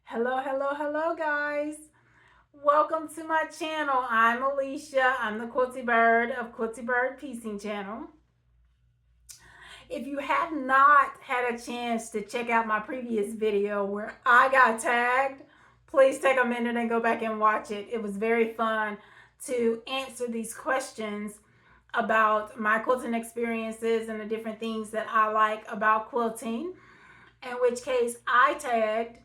Hello, hello, hello, guys. Welcome to my channel. I'm Alicia. I'm the Quilty Bird of Quilty Bird Piecing Channel. If you have not had a chance to check out my previous video where I got tagged, please take a minute and go back and watch it. It was very fun to answer these questions about my quilting experiences and the different things that I like about quilting. In which case, I tagged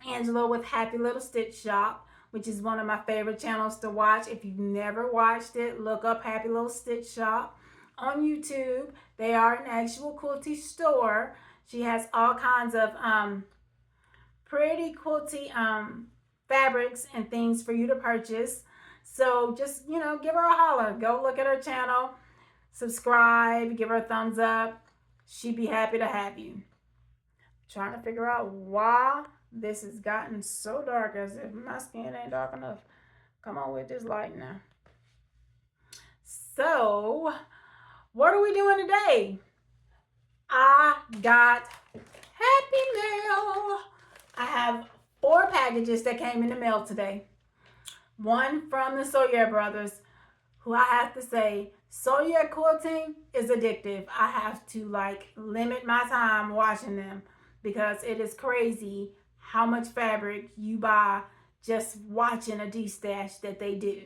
Angela with Happy Little Stitch Shop, which is one of my favorite channels to watch. If you've never watched it, look up Happy Little Stitch Shop on YouTube. They are an actual quilty store. She has all kinds of pretty quilty fabrics and things for you to purchase. So just, give her a holler. Go look at her channel, subscribe, give her a thumbs up. She'd be happy to have you. Trying to figure out why this has gotten so dark, as if my skin ain't dark enough. Come on with this light now. So, what are we doing today? I got happy mail. I have 4 packages that came in the mail today. One from the Sawyer brothers, who I have to say, Sawyer quilting is addictive. I have to limit my time watching them because it is crazy how much fabric you buy just watching a de-stash that they do.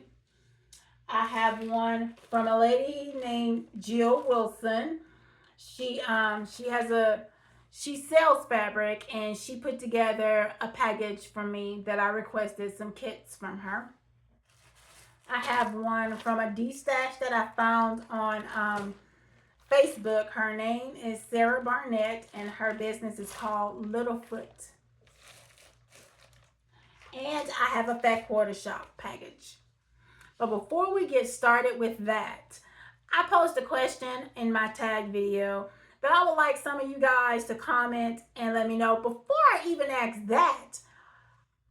I have one from a lady named Jill Wilson. She sells fabric, and she put together a package for me that I requested some kits from her. I have one from a de-stash that I found on Facebook. Her name is Sarah Barnett, and her business is called Littlefoot. And I have a Fat Quarter Shop package. But before we get started with that, I posed a question in my tag video that I would like some of you guys to comment and let me know. Before I even ask that,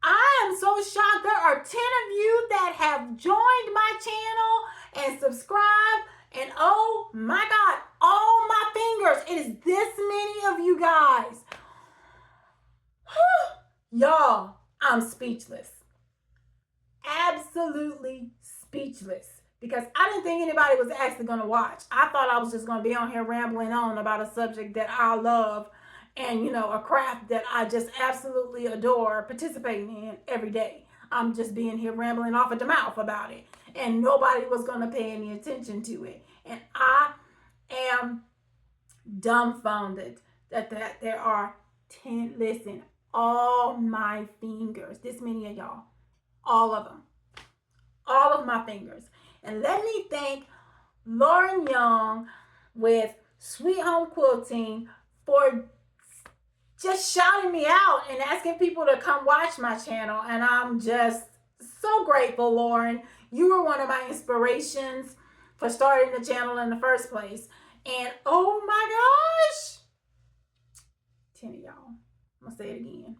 I am so shocked. There are 10 of you that have joined my channel and subscribed. And oh my God, all my fingers, it is this many of you guys. Y'all, I'm speechless. Absolutely speechless. Because I didn't think anybody was actually going to watch. I thought I was just going to be on here rambling on about a subject that I love and, a craft that I just absolutely adore participating in every day. I'm just being here rambling off at the mouth about it. And nobody was going to pay any attention to it. And I am dumbfounded that there are 10, listen, all my fingers, this many of y'all, all of them, all of my fingers. And let me thank Lauren Young with Sweet Home Quilting for just shouting me out and asking people to come watch my channel. And I'm just so grateful, Lauren. You were one of my inspirations for starting the channel in the first place. And oh my gosh, 10 of y'all. I'm going to say it again.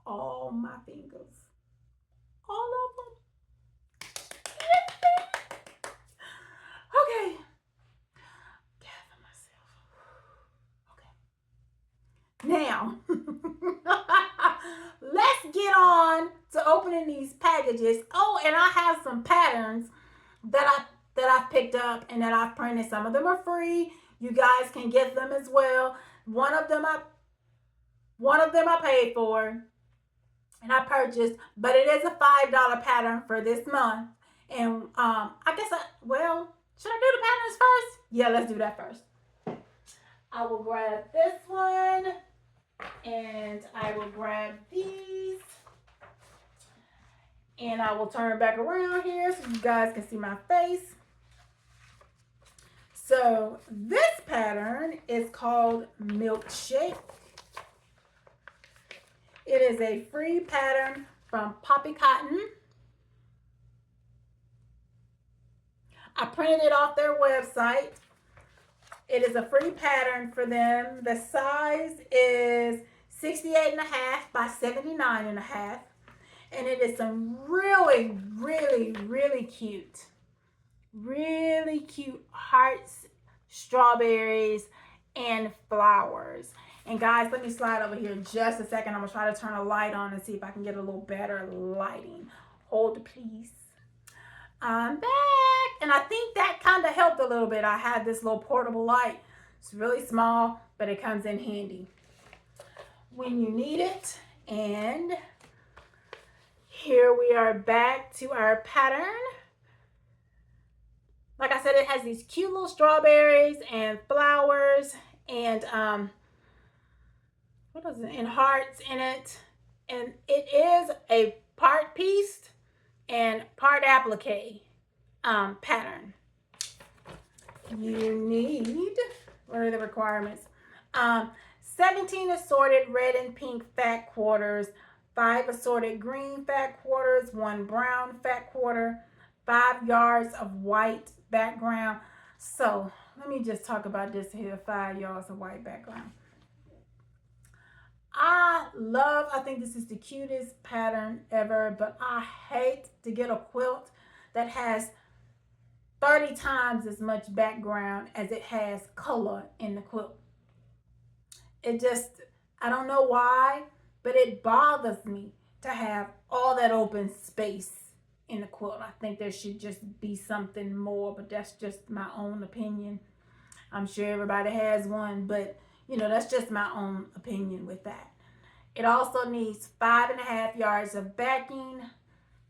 All my fingers. All of them. Okay. Gather myself. Okay. Now, let's get on to opening these packages. Oh, and I have some patterns that I picked up and that I've printed. Some of them are free. You guys can get them as well. One of them I paid for and I purchased, but it is a $5 pattern for this month. And I guess should I do the patterns first? Yeah, let's do that first. I will grab this one and I will grab these. And I will turn back around here so you guys can see my face. So this pattern is called Milkshake. It is a free pattern from Poppy Cotton. I printed it off their website. It is a free pattern for them. The size is 68.5 by 79.5. And it is some really, really, really cute hearts, strawberries, and flowers. And guys, let me slide over here just a second. I'm gonna try to turn a light on and see if I can get a little better lighting. Hold please. I'm back. And I think that kind of helped a little bit. I had this little portable light. It's really small, but it comes in handy when you need it. And here we are back to our pattern. Like I said, it has these cute little strawberries and flowers and what is it? And hearts in it. And it is a part pieced and part applique pattern. You need, what are the requirements? 17 assorted red and pink fat quarters, 5 assorted green fat quarters, 1 brown fat quarter, 5 yards of white background. So let me just talk about this here, 5 yards of white background. I think this is the cutest pattern ever, but I hate to get a quilt that has 30 times as much background as it has color in the quilt. It just, I don't know why, but it bothers me to have all that open space in the quilt. I think there should just be something more, but that's just my own opinion. I'm sure everybody has one, but you know, that's just my own opinion with that. It also needs 5.5 yards of backing,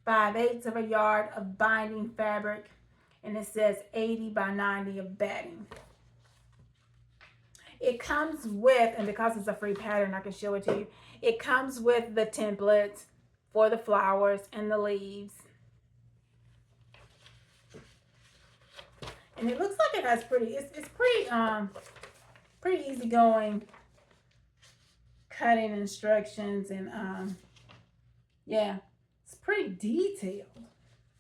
5/8 of a yard of binding fabric, and it says 80 by 90 of batting. It comes with, and because it's a free pattern, I can show it to you. It comes with the template for the flowers and the leaves. And it looks like it has it's pretty easygoing cutting instructions, and yeah, it's pretty detailed.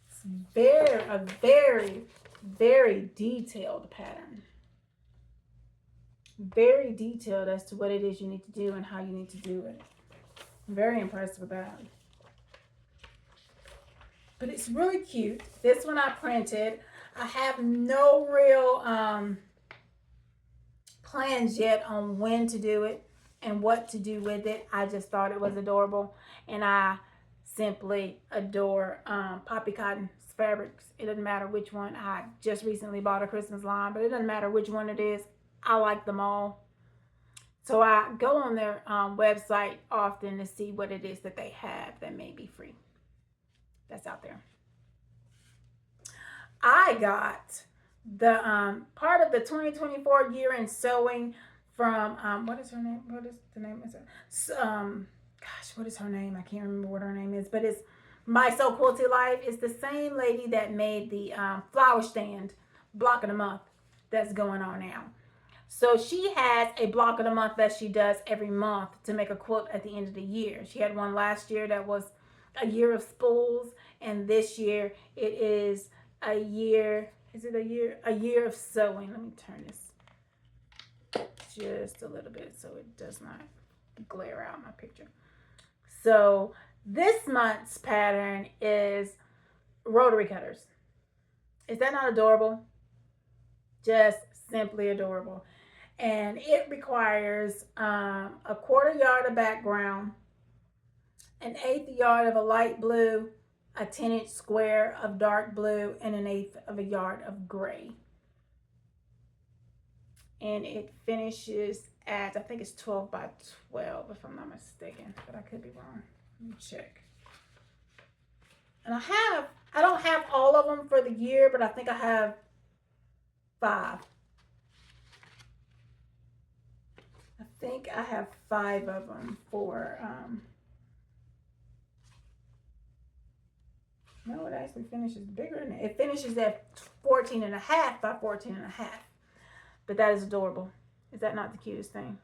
It's very detailed pattern. Very detailed as to what it is you need to do and how you need to do it. I'm very impressed with that. But it's really cute. This one I printed. I have no real plans yet on when to do it and what to do with it. I just thought it was adorable, and I simply adore poppy cotton fabrics. It doesn't matter which one. I just recently bought a Christmas line, but it doesn't matter which one it is. I like them all. So I go on their website often to see what it is that they have that may be free. That's out there. I got the part of the 2024 year in sewing from what is her name? What is the name? Gosh, what is her name? I can't remember what her name is, but it's My So Quilty Life. It's the same lady that made the flower stand block of the month that's going on now. So she has a block of the month that she does every month to make a quilt at the end of the year. She had one last year that was a year of spools, and this year it is a year. Is it a year? A year of sewing. Let me turn this just a little bit so it does not glare out my picture. So this month's pattern is rotary cutters. Is that not adorable? Just simply adorable. And it requires a 1/4 yard of background, an 1/8 yard of a light blue, a 10-inch square of dark blue, and an 1/8 of a yard of gray. And it finishes at, I think it's 12 by 12 if I'm not mistaken, but I could be wrong. Let me check. And I don't have all of them for the year, but I think I have 5. I think I have 5 of them for, no, it actually finishes bigger than that. It finishes at 14.5 by 14.5. But that is adorable. Is that not the cutest thing?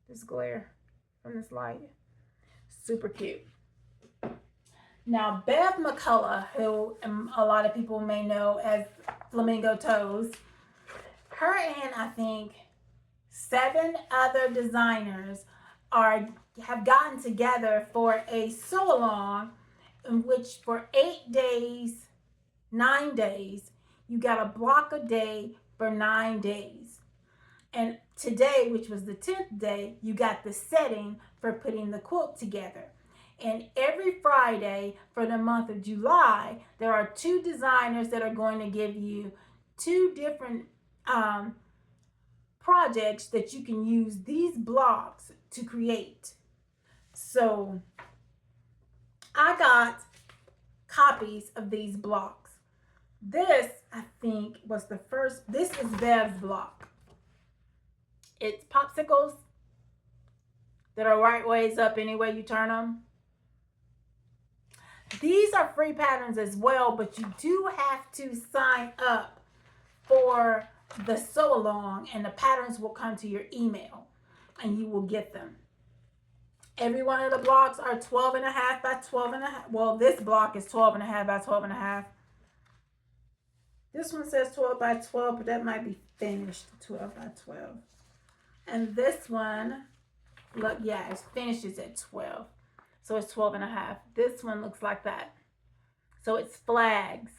This glare from this light. Super cute. Now, Bev McCullough, who a lot of people may know as Flamingo Toes, her and I think 7 other designers have gotten together for a sew-along in which for 8 days, 9 days, you got a block a day for 9 days. And today, which was the 10th day, you got the setting for putting the quilt together. And every Friday for the month of July, there are 2 designers that are going to give you 2 different projects that you can use these blocks to create. So I got copies of these blocks. This, I think, was the first. This is Bev's block. It's popsicles that are right ways up any way you turn them. These are free patterns as well, but you do have to sign up for the sew along, and the patterns will come to your email and you will get them. Every one of the blocks are 12 and a half by 12 and a half. Well, this block is 12 and a half by 12 and a half. This one says 12 by 12, but that might be finished 12 by 12. And this one, look, yeah, it finishes at 12. So it's 12 and a half. This one looks like that. So it's flags.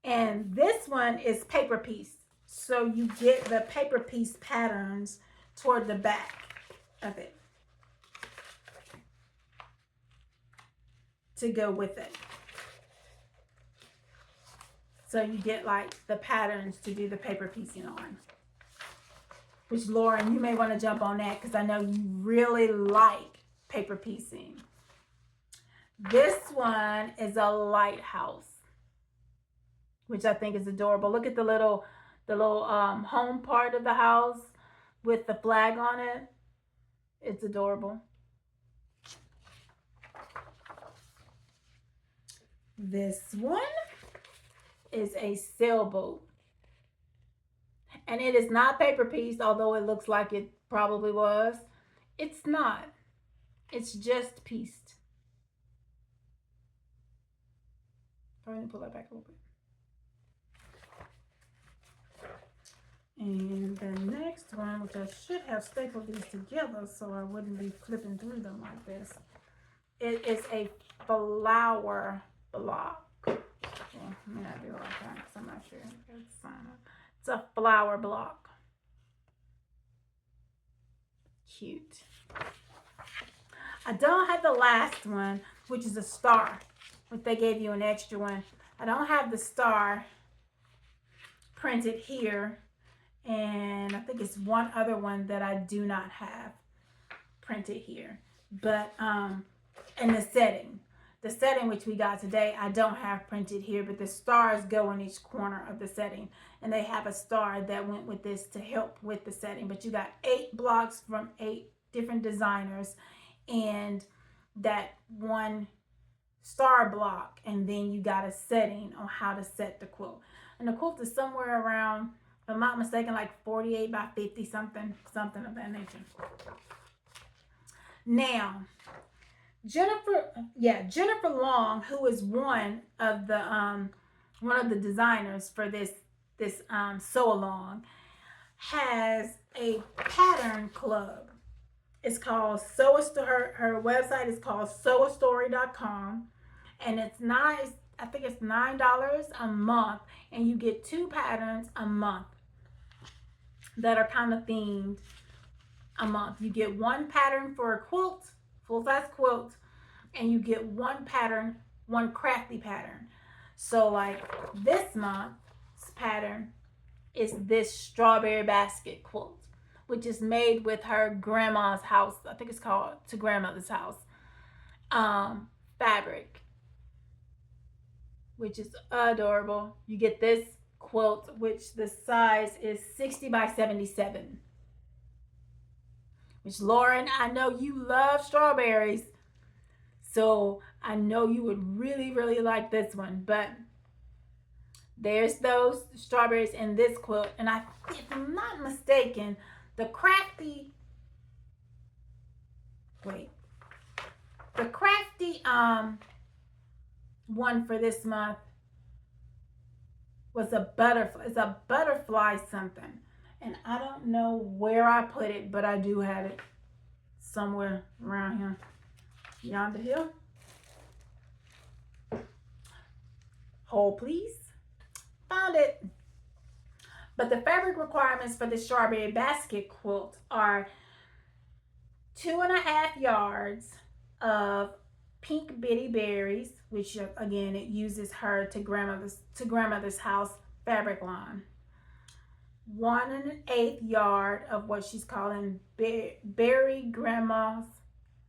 And this one is paper piece. So you get the paper piece patterns toward the back of it to go with it. So you get like the patterns to do the paper piecing on. Which, Lauren, you may want to jump on that because I know you really like paper piecing. This one is a lighthouse, which I think is adorable. Look at the little home part of the house with the flag on it. It's adorable. This one is a sailboat. And it is not paper piece, although it looks like it probably was. It's not. It's just pieced. I'm going to pull that back a little bit. And the next one, which I should have stapled these together so I wouldn't be flipping through them like this. It is a flower block. Well, I may not do it like that because I'm not sure. It's a flower block. Cute. I don't have the last one, which is a star, which they gave you an extra one. I don't have the star printed here, and I think it's one other one that I do not have printed here. But in the setting which we got today, I don't have printed here, but the stars go in each corner of the setting, and they have a star that went with this to help with the setting. But you got 8 blocks from 8 different designers and that one star block, and then you got a setting on how to set the quilt. And the quilt is somewhere around, if I'm not mistaken, like 48 by 50 something of that nature. Now, Jennifer Long, who is one of the designers for this sew along, has a pattern club. It's called her website is called sewastory.com, and it's nice. I think it's $9 a month, and you get 2 patterns a month that are kind of themed a month. You get 1 pattern for a quilt, full-size quilt, and you get 1 pattern, 1 crafty pattern. So like this month's pattern is this strawberry basket quilt, which is made with her grandma's house. I think it's called To Grandmother's House fabric, which is adorable. You get this quilt, which the size is 60 by 77. Which, Lauren, I know you love strawberries, so I know you would really, really like this one. But there's those strawberries in this quilt, and if I'm not mistaken, the crafty one for this month was a butterfly. It's a butterfly something, and I don't know where I put it, but I do have it somewhere around here. Yonder hill. Hold, please. Found it. But the fabric requirements for the strawberry basket quilt are 2.5 yards of pink bitty berries, which again it uses her to grandmother's house fabric line. 1 1/8 yard of what she's calling berry grandma's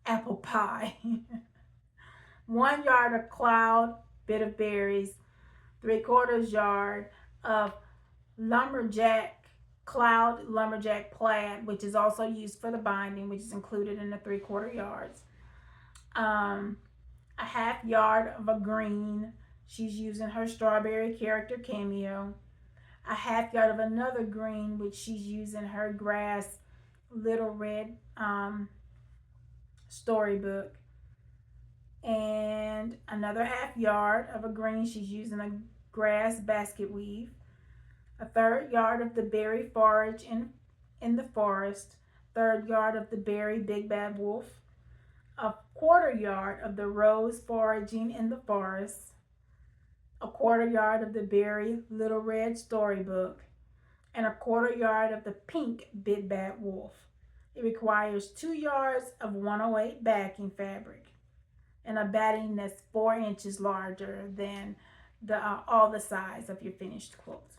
apple pie. 1 yard of cloud bit of berries. 3/4 yard of lumberjack cloud lumberjack plaid, which is also used for the binding, which is included in the 3/4 yards. A 1/2 yard of a green. She's using her strawberry character cameo. A 1/2 yard of another green, which she's using her grass little red storybook. And another 1/2 yard of a green, she's using a grass basket weave. A 1/3 yard of the berry forage in the forest. 1/3 yard of the berry big bad wolf. A 1/4 yard of the rose foraging in the forest. A 1/4 yard of the berry little red storybook. And a 1/4 yard of the pink big bad wolf. It requires 2 yards of 108 backing fabric and a batting that's 4 inches larger than all the size of your finished quilt.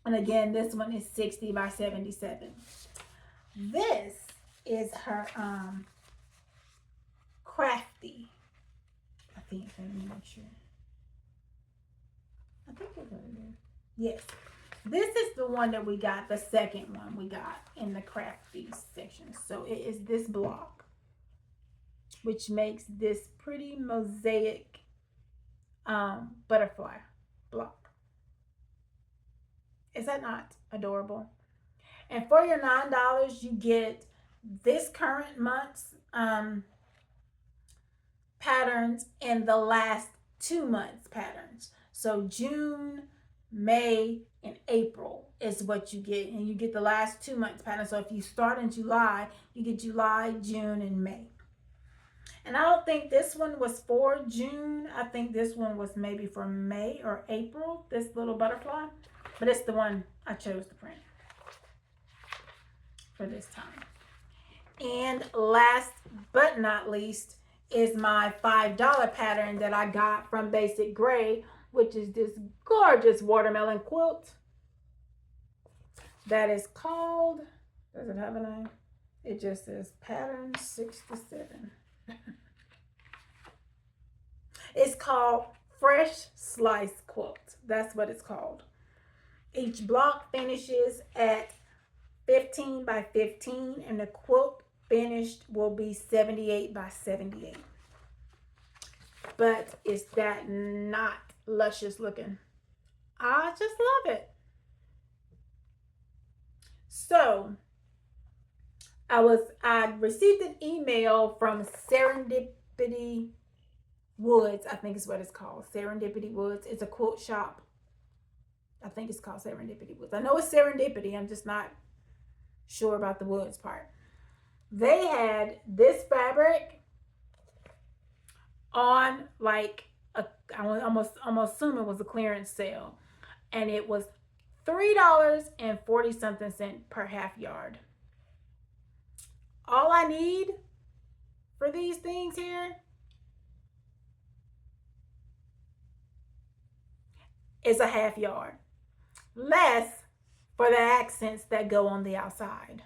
And again, this one is 60 by 77. This is her crafty. I think, let me make sure. I think it's what it is. Yes. This is the one that we got, the second one we got in the crafty section. So it is this block, which makes this pretty mosaic butterfly block. Is that not adorable? And for your $9, you get this current month's patterns and the last 2 months patterns. So June, May, and April is what you get, and you get the last 2 months pattern. So if you start in July, you get July, June, and May. And I don't think this one was for June. I think this one was maybe for May or April, this little butterfly. But it's the one I chose to print for this time. And last but not least is my $5 pattern that I got from Basic Gray, which is this gorgeous watermelon quilt that is called, does it have a name? It just says pattern 67. It's called Fresh Slice Quilt. That's what it's called. Each block finishes at 15 by 15, and the quilt finished will be 78 by 78. But is that not luscious looking? I just love it. So I received an email from Serendipity Woods, I think is what it's called. Serendipity Woods. It's a quilt shop. I think it's called Serendipity Woods. I know it's Serendipity. I'm just not sure about the woods part. They had this fabric on like I almost assume it was a clearance sale, and it was $3.40 something per half yard. All I need for these things here is a half yard, less for the accents that go on the outside.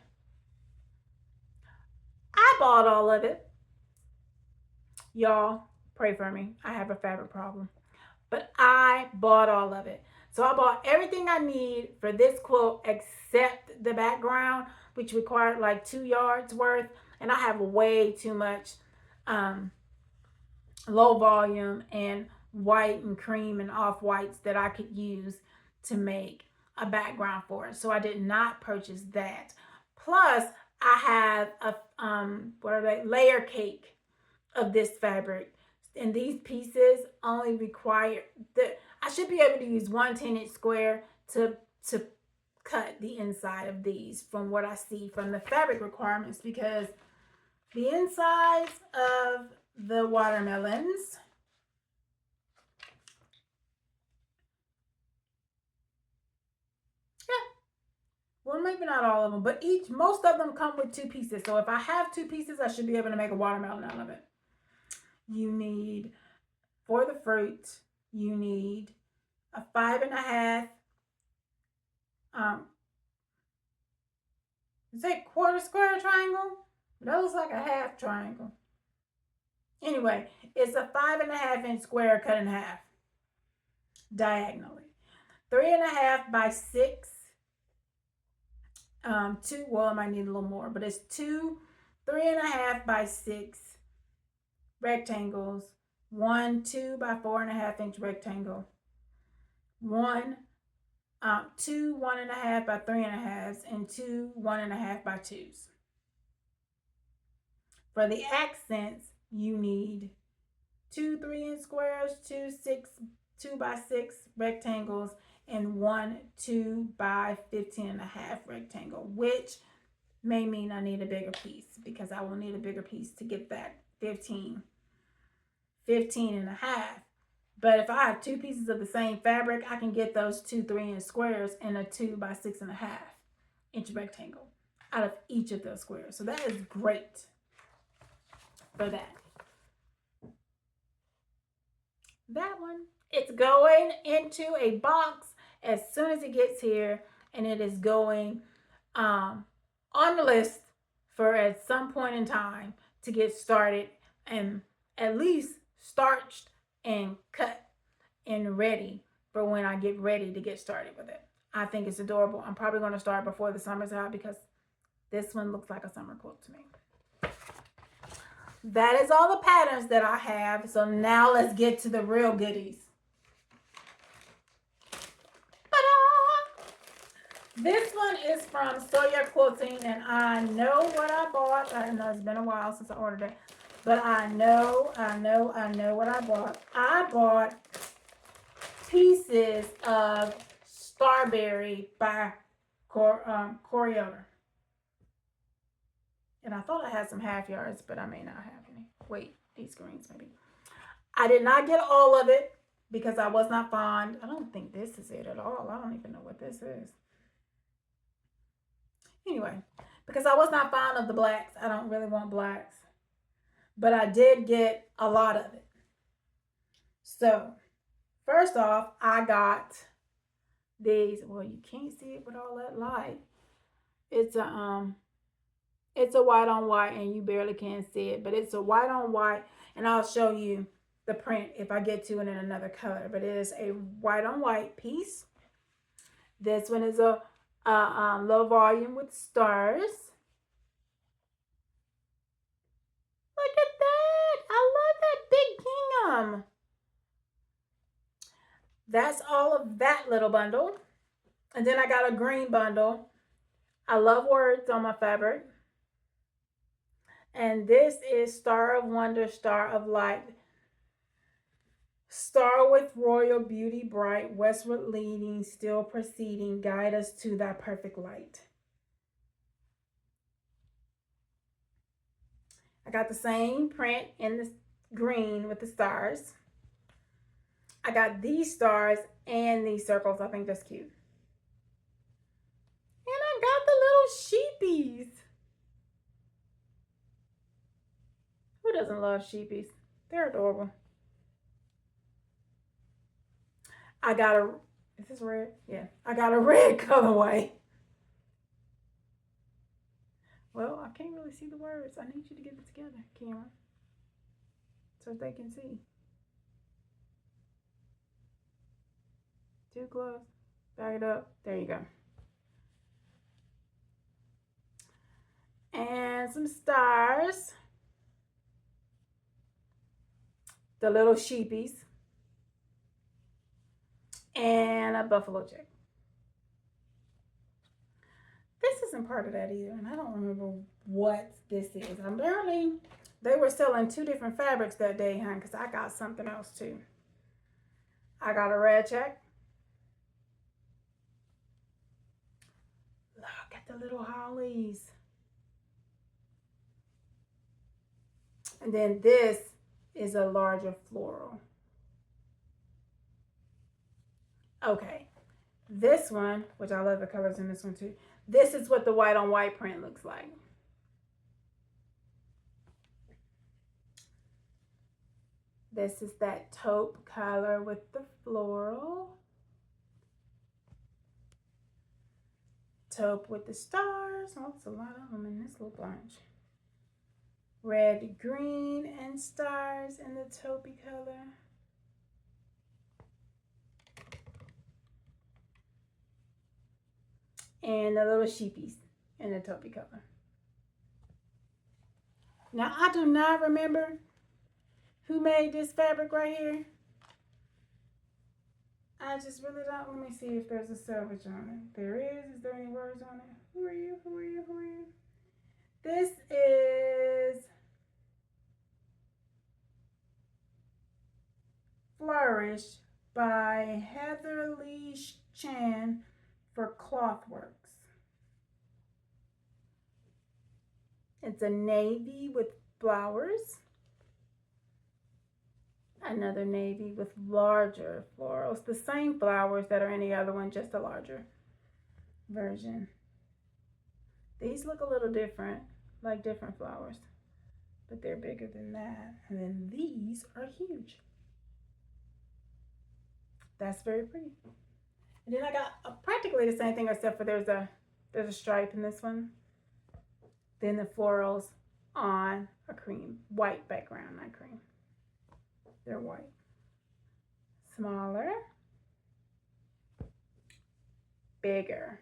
I bought all of it. Y'all, pray for me. I have a fabric problem. But I bought all of it. So I bought everything I need for this quilt except the background, which required like 2 yards worth. And I have way too much low volume and white and cream and off whites that I could use to make a background for it. So I did not purchase that. Plus, I have a layer cake of this fabric. And these pieces only require I should be able to use 1/10" square to cut the inside of these from what I see from the fabric requirements, because the insides of the watermelons maybe not all of them, but most of them come with 2 pieces. So if I have 2 pieces, I should be able to make a watermelon out of it. You need, for the fruit, you need a 5.5, is that quarter square triangle? That looks like a half triangle. Anyway, it's a 5.5-inch square cut in half diagonally. 3.5 by 6. Two. Well, I might need a little more, but it's 3.5 by 6 rectangles. 2 by 4.5-inch rectangle. 2 1.5 by 3.5s, and 2 1.5 by 2s. For the accents, you need 2 3-inch squares, 2 by 6 rectangles, and 1 2 by 15.5 rectangle, which may mean I need a bigger piece, because I will need a bigger piece to get that 15 and a half. But if I have 2 pieces of the same fabric, I can get those 2 3-inch squares and a 2 by 6.5-inch rectangle out of each of those squares. So that is great for that. That one, it's going into a box as soon as it gets here, and it is going on the list for at some point in time to get started and at least starched and cut and ready for when I get ready to get started with it. I think it's adorable. I'm probably going to start before the summer's out, because this one looks like a summer quilt to me. That is all the patterns that I have. So now let's get to the real goodies. This one is from Sawyer Quilting, and I know what I bought. I know it's been a while since I ordered it, but I know what I bought. I bought pieces of Starberry by Corioder. And I thought I had some half yards, but I may not have any. Wait, these greens maybe. I did not get all of it because I was not fond. I don't think this is it at all. I don't even know what this is. Anyway, because I was not fond of the blacks. I don't really want blacks. But I did get a lot of it. So, first off, I got these. Well, you can't see it with all that light. It's a white on white, and you barely can see it, but it's a white on white, and I'll show you the print if I get to it in another color. But it is a white on white piece. This one is a low volume with stars. Look at that! I love that big gingham. That's all of that little bundle. And then I got a green bundle. I love words on my fabric. And this is Star of Wonder, Star of Light. Star with royal beauty bright, westward leading, still proceeding, guide us to thy perfect light. I got the same print in the green with the stars. I got these stars and these circles. I think that's cute. And I got the little sheepies. Who doesn't love sheepies? They're adorable. I got a, is this red? Yeah. I got a red colorway. Well, I can't really see the words. I need you to get it together, camera, so they can see. Too close. Back it up. There you go. And some stars. The little sheepies. And a buffalo chick. This isn't part of that either, and I don't remember what this is. Apparently, they were selling 2 different fabrics that day, huh? Because I got something else too. I got a red check. Look at the little hollies. And then this is a larger floral. Okay. This one, which I love the colors in this one too. This is what the white on white print looks like. This is that taupe color with the floral. Taupe with the stars. Oh, it's a lot of them in this little bunch. Red, green, and stars in the taupey color. And the little sheepies in the taupey color. Now, I do not remember who made this fabric right here. I just really don't. Let me see if there's a salvage on it. There is. Is there any words on it? Who are you? Who are you? Who are you? This is Flourish by Heather Lee Chan for Clothworks. It's a navy with flowers. Another navy with larger florals. The same flowers that are in the other one, just a larger version. These look a little different, like different flowers, but they're bigger than that. And then these are huge. That's very pretty. And then I got practically the same thing, except for there's a stripe in this one. Then the florals on a cream, white background, not cream. They're white. Smaller. Bigger.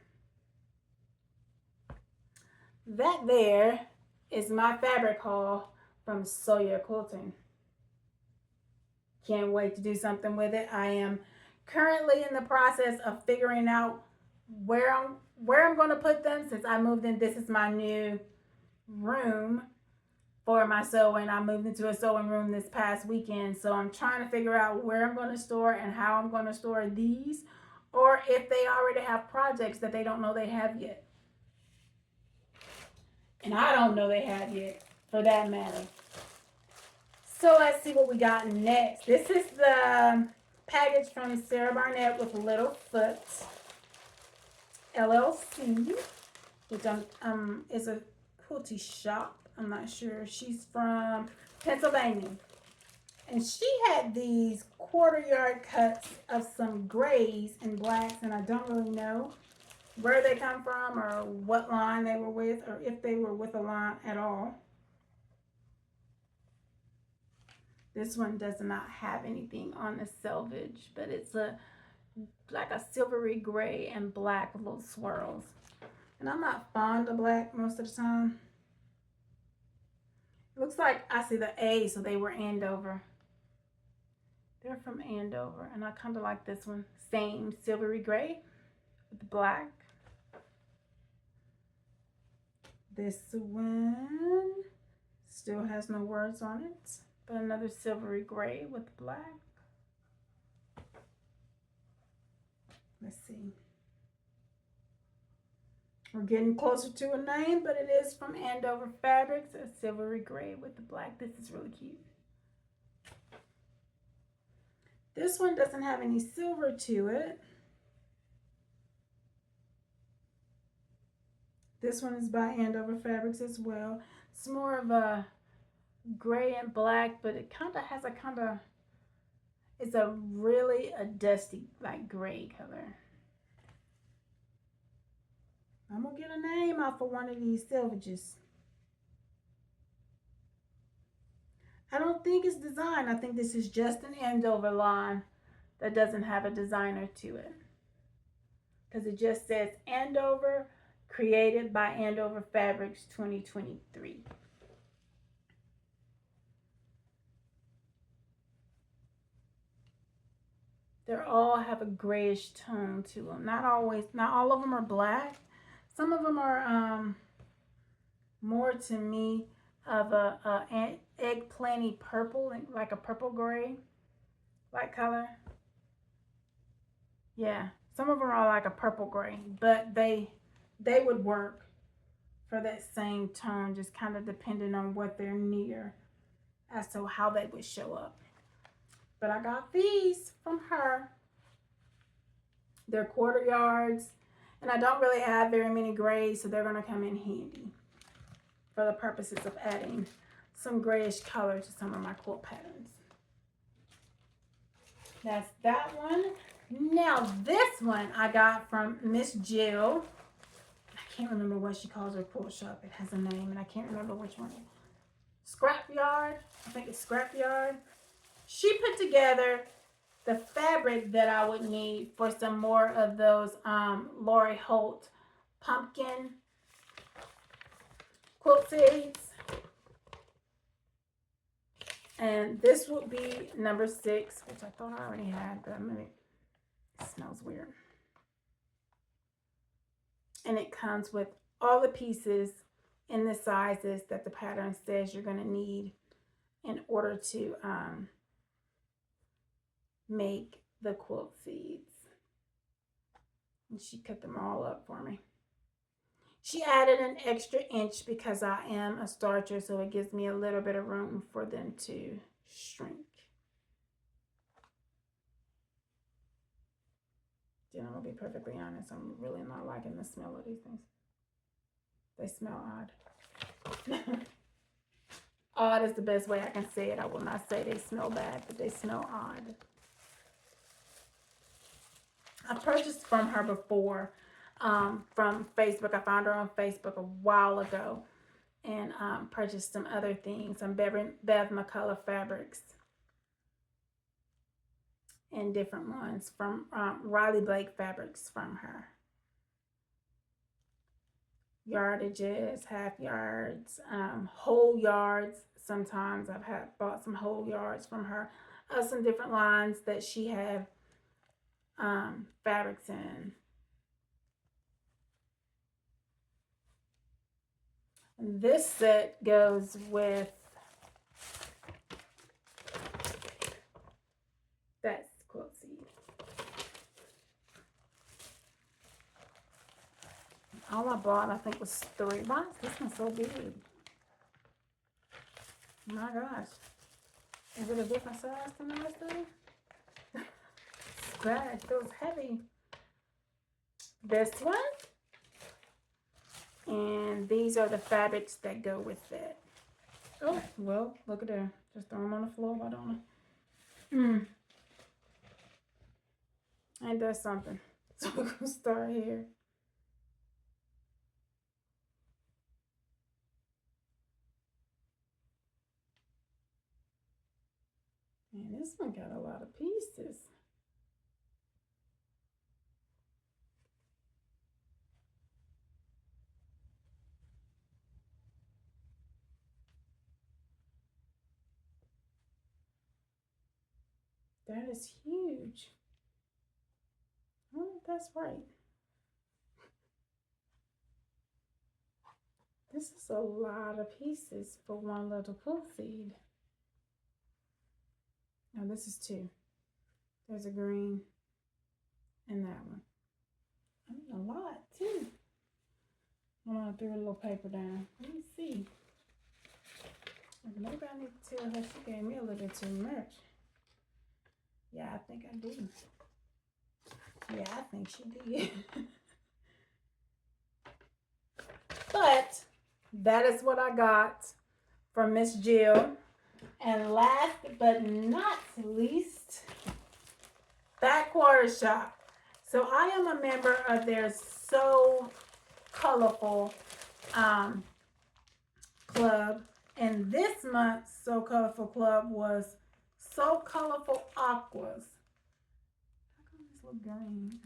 That there is my fabric haul from Soya Quilting. Can't wait to do something with it. I am currently in the process of figuring out where I'm going to put them, since I moved in. This is my new room for my sewing. I moved into a sewing room this past weekend, so I'm trying to figure out where I'm going to store and how I'm going to store these, or if they already have projects that they don't know they have yet. And I don't know they have yet, for that matter. So let's see what we got next. This is the package from Sarah Barnett with Littlefoot LLC, which is a quilty shop. I'm not sure. She's from Pennsylvania. And she had these 1/4 yard cuts of some grays and blacks, and I don't really know where they come from or what line they were with, or if they were with a line at all. This one does not have anything on the selvage, but it's like a silvery gray and black with little swirls. And I'm not fond of black most of the time. It looks like I see the A, so they were Andover. They're from Andover, and I kind of like this one. Same silvery gray with black. This one still has no words on it, but another silvery gray with black. Let's see. We're getting closer to a name, but it is from Andover Fabrics, a silvery gray with the black. This is really cute. This one doesn't have any silver to it. This one is by Andover Fabrics as well. It's more of a gray and black, but it kind of has it's a really dusty, like gray color. I'm going to get a name off of one of these selvages. I don't think it's designed. I think this is just an Andover line that doesn't have a designer to it. Because it just says Andover, created by Andover Fabrics 2023. They all have a grayish tone to them. Not all of them are black. Some of them are more to me of a eggplanty purple, like a purple gray, like color. Yeah, some of them are like a purple gray, but they would work for that same tone, just kind of depending on what they're near as to how they would show up. But I got these from her. They're 1/4 yards, And I don't really have very many grays, so they're going to come in handy for the purposes of adding some grayish color to some of my quilt patterns. That's that one. Now this one I got from Miss Jill. I can't remember what she calls her quilt shop. It has a name and I can't remember which one. Scrapyard. I think it's Scrapyard. She put together the fabric that I would need for some more of those Lori Holt pumpkin quilt series. And this would be number 6, which I thought I already had, but it smells weird. And it comes with all the pieces in the sizes that the pattern says you're going to need in order to make the quilt seeds. And she cut them all up for me. She added an extra inch because I am a starcher, so it gives me a little bit of room for them to shrink. Then I'm going to be perfectly honest, I'm really not liking the smell of these things. They smell odd. Odd is the best way I can say it. I will not say they smell bad, but they smell odd. I purchased from her before from Facebook. I found her on Facebook a while ago and purchased some other things, some Bev McCullough fabrics and different ones from Riley Blake fabrics from her. Yardages, half yards, whole yards. Sometimes I've bought some whole yards from her. Some different lines that she had fabrics in. And this set goes with that quilt seed. All I bought, I think, was 3. Why is this one so big? Oh my gosh. Is it a different size than the rest of it? It's bad. It feels heavy. This one. And these are the fabrics that go with it. Oh, well, look at there. Just throw them on the floor. Why don't I? Ain't that something? So we're going to start here. And this one got a lot of pieces. That is huge. I don't know if that's right. This is a lot of pieces for one little quilt seed. No, this is 2. There's a green and that one. I mean, a lot too. I'm gonna throw a little paper down. Let me see. Maybe I need to tell her she gave me a little bit too much. Yeah, I think I do. Yeah, I think she did. But that is what I got from Miss Jill. And last but not least, Backwater Shop. So I am a member of their So Colorful club. And this month's So Colorful club was So Colorful Aquas. How come this look green?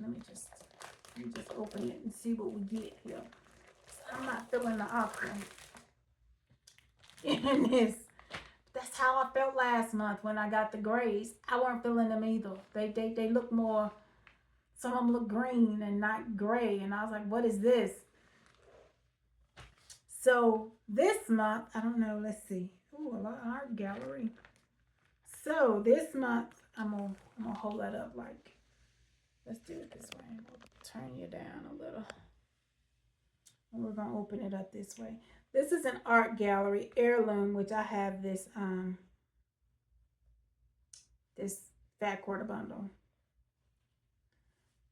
Let me just open it and see what we get here. I'm not feeling the aqua in this. That's how I felt last month when I got the grays. I weren't feeling them either. They look more, some of them look green and not gray. And I was like, what is this? So this month, I don't know, let's see. Ooh, a lot of art gallery. So this month, I'm gonna hold that up like, let's do it this way. We'll turn you down a little. And we're gonna open it up this way. This is an art gallery heirloom, which I have this this fat quarter bundle.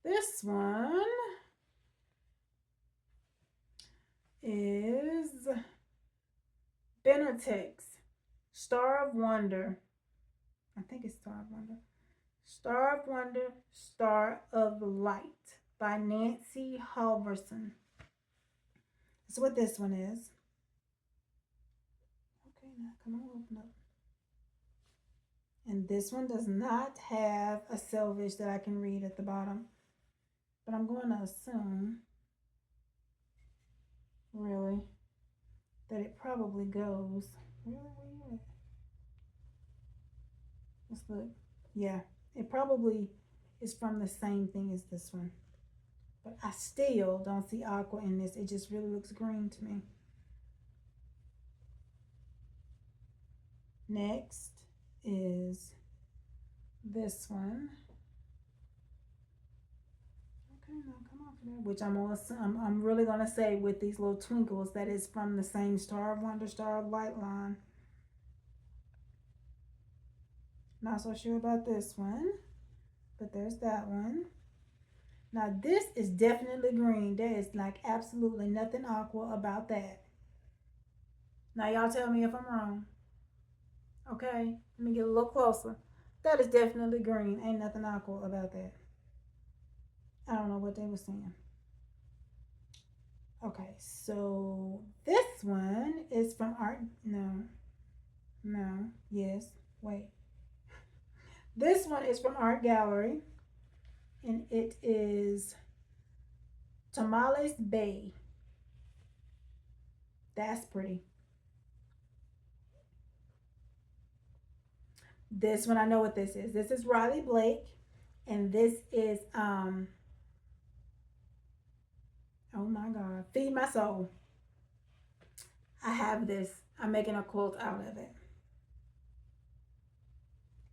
This one is Benetix, Star of Wonder. I think it's Star of Wonder. Star of Wonder, Star of Light by Nancy Halverson. That's what this one is. Okay, now come on, open up. And this one does not have a selvage that I can read at the bottom. But I'm going to assume, really, that it probably goes. Really, where you at? Let's look. Yeah, it probably is from the same thing as this one. But I still don't see aqua in this. It just really looks green to me. Next is this one. Okay, now come off of there. Which I'm really gonna say with these little twinkles that is from the same Star of Wonder, Star of Light line. Not so sure about this one, but there's that one. Now this is definitely green. There is like absolutely nothing aqua about that. Now y'all tell me if I'm wrong. Okay, let me get a little closer. That is definitely green. Ain't nothing aqua about that. I don't know what they were saying. Okay, so this one is from Art. No, no, yes, wait. This one is from Art Gallery, and it is Tamales Bay. That's pretty. This one, I know what this is. This is Riley Blake, and this is oh my God, Feed My Soul. I have this. I'm making a quilt out of it.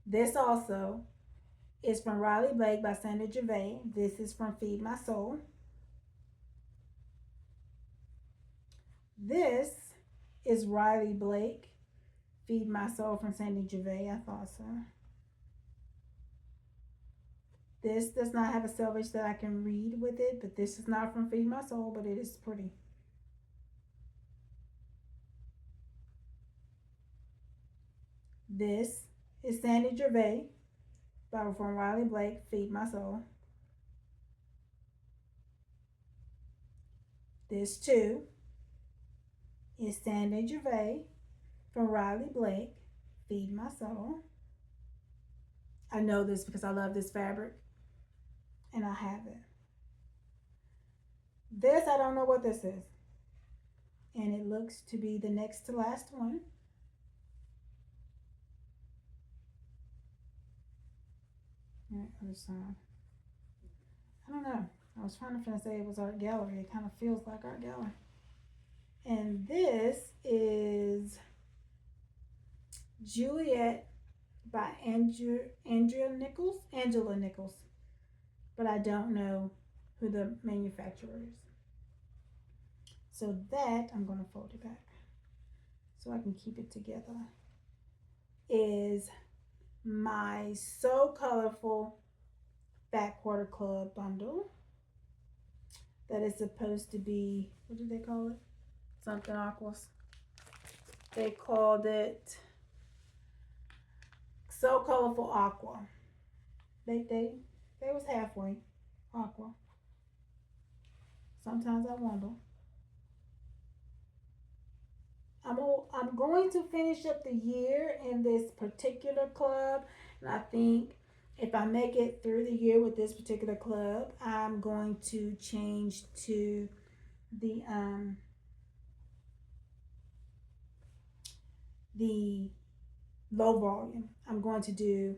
This also is from Riley Blake by Sandra Gervais. This is from Feed My Soul. This is Riley Blake, Feed My Soul from Sandy Gervais. I thought so. This does not have a selvage that I can read with it, but this is not from Feed My Soul, but it is pretty. This is Sandy Gervais by from Riley Blake, Feed My Soul. This too is Sandy Gervais from Riley Blake, Feed My Soul. I know this because I love this fabric and I have it. This, I don't know what this is. And it looks to be the next to last one. Other side. I don't know. I was trying to say it was Art Gallery. It kind of feels like Art Gallery. And this is Juliet by Andrea Nichols, Angela Nichols. But I don't know who the manufacturer is. So that, I'm going to fold it back so I can keep it together, is my So Colorful Fat Quarter Club bundle. That is supposed to be, what did they call it? Something aquas. They called it So Colorful Aqua. They was halfway aqua. Sometimes I wonder. I'm going to finish up the year in this particular club, and I think if I make it through the year with this particular club, I'm going to change to the low volume. I'm going to do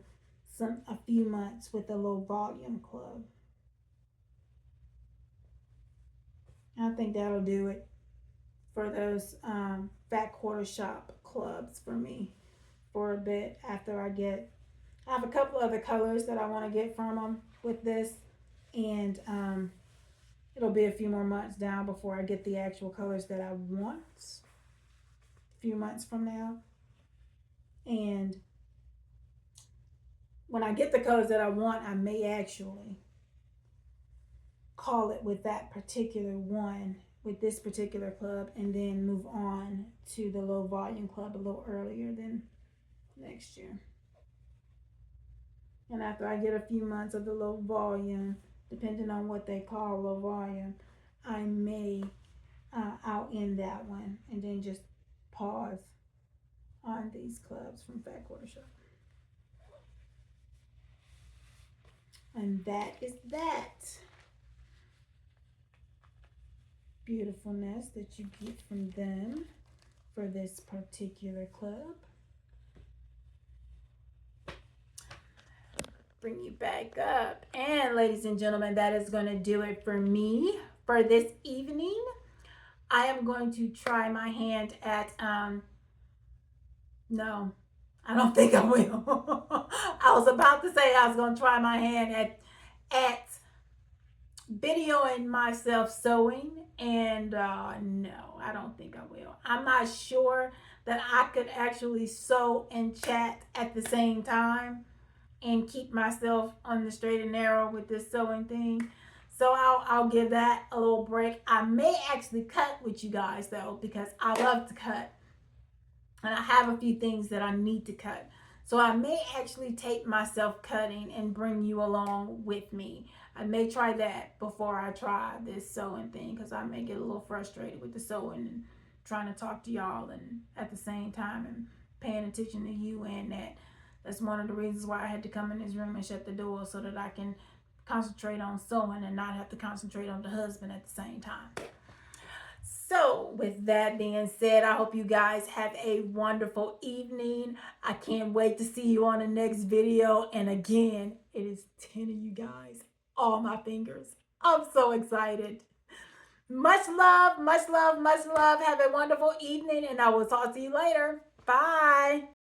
a few months with the low volume club. I think that'll do it for those fat quarter shop clubs for me for a bit after I have a couple other colors that I want to get from them with this, and it'll be a few more months down before I get the actual colors that I want. A few months from now, and when I get the colors that I want, I may actually call it with that particular one, with this particular club, and then move on to the low volume club a little earlier than next year. And after I get a few months of the low volume, depending on what they call low volume, I may I'll end that one and then just pause on these clubs from Fat Quarter Shop. And that is that beautifulness that you get from them for this particular club. Bring you back up. And ladies and gentlemen, that is going to do it for me for this evening. I am going to try my hand at no, I don't think I will. I was about to say I was going to try my hand at videoing myself sewing, and no, I don't think I will. I'm not sure that I could actually sew and chat at the same time and keep myself on the straight and narrow with this sewing thing. So I'll give that a little break. I may actually cut with you guys though, because I love to cut. And I have a few things that I need to cut. So I may actually tape myself cutting and bring you along with me. I may try that before I try this sewing thing, because I may get a little frustrated with the sewing and trying to talk to y'all and at the same time and paying attention to you, and that's one of the reasons why I had to come in this room and shut the door, so that I can concentrate on sewing and not have to concentrate on the husband at the same time. So with that being said, I hope you guys have a wonderful evening. I can't wait to see you on the next video. And again, it is 10 of you guys. All my fingers. I'm so excited. Much love, much love, much love. Have a wonderful evening, and I will talk to you later. Bye.